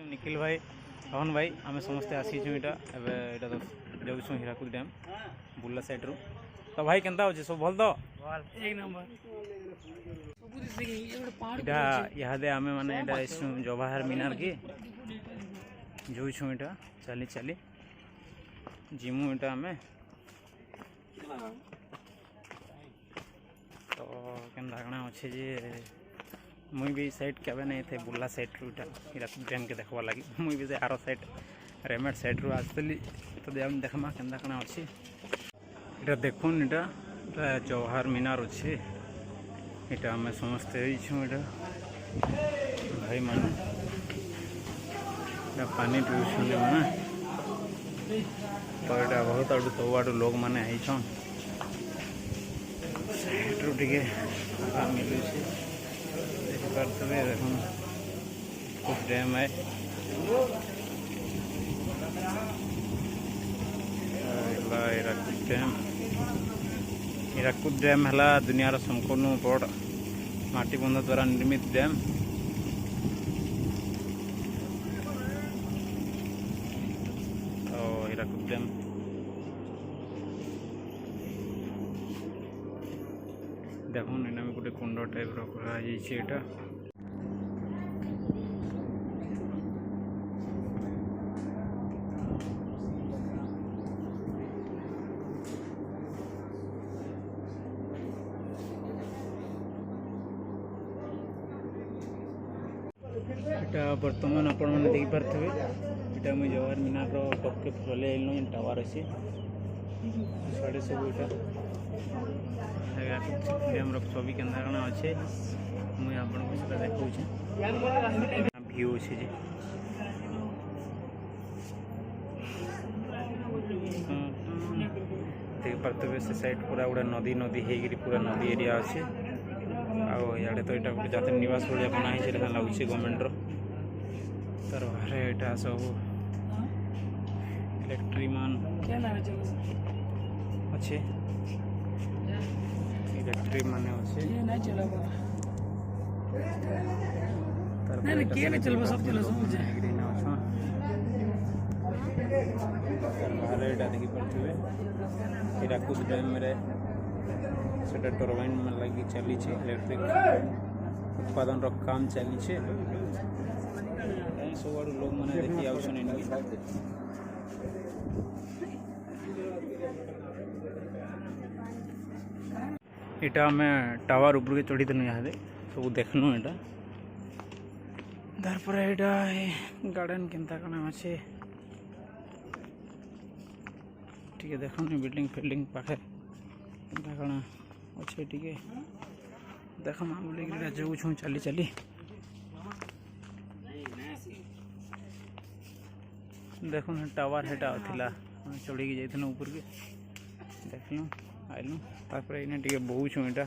निखिल भाई हवन भाई आम समस्ते आसीचु इटा तो जाऊँ हीराकुद डैम बुर्ला साइड रू तो भाई केनता हो सब भल तो एक नंबर इटा इहादे आमे माने इटा जवाहर मीनार की जोइछु इटा चली चली जिमु इटा आमे तो केनता कणा अच्छे जे मुई भी साइड केवे नहीं थे बुर्ला साइड रू इटा हीराकुद डैम के देखवा लगी मुई भी से आरो साइड रेमेड साइड रू आसली तो देखमा केनता कणा अच्छी इटा देखुन इटा जवाहर मीनार अच्छे इटा आमे समस्ते इटा भाई माने पानी पीछे मैंने तो यहाँ बहुत आड़ू सब आड़ू लोग मैंने आईछन साइड्रु टे मिलूँ देखिपे देख खूब डैम है हीराकुद डैम है दुनियार संपूर्ण बड़ माटी बंध द्वारा निर्मित डैम हीराकुद डैम देखुन इना में गोटे कुंड टाइप रखा इटा बर्तमान आपण मैंने देख पारे इटा मुझे जवाहर मीनार टप के चले आइल टावर अच्छे साढ़े सब इटा डैम छवि केन्दा कण अच्छे मुझे आपको देखा व्यू अच्छे देख पारे से साइड पूरा गोटे नदी नदी होगी पूरा नदी एरिया अच्छे आड़े तो यहाँ गोटे जात्री निवास भाया बनाई लगुच गवर्नमेंट तार बाहर यहाँ सब इलेक्ट्रिक मान अच्छे इलेक्ट्रिक माने अच्छे बाहर यहाँ देखिपे हीराकुद डैम से टर्बाइन में लगी चली इलेक्ट्रिक उत्पादन काम चली सब आड़ लोग मैंने देखी आउछन इटा आम टावर ऊपर के चढ़ी देनु यहाँ सब देखनु इटा तार पर गार्डन केनता कणा अच्छे टी देखुन बिल्डिंग फिल्डिंग पाखे केनता कणा अच्छे टी देख माँ बोल जाऊँ चली चली देखुन टावर हेटा थिला चढ़ी जाइए ऊपर के देखलु आइलु तापर इने टी बहु इटा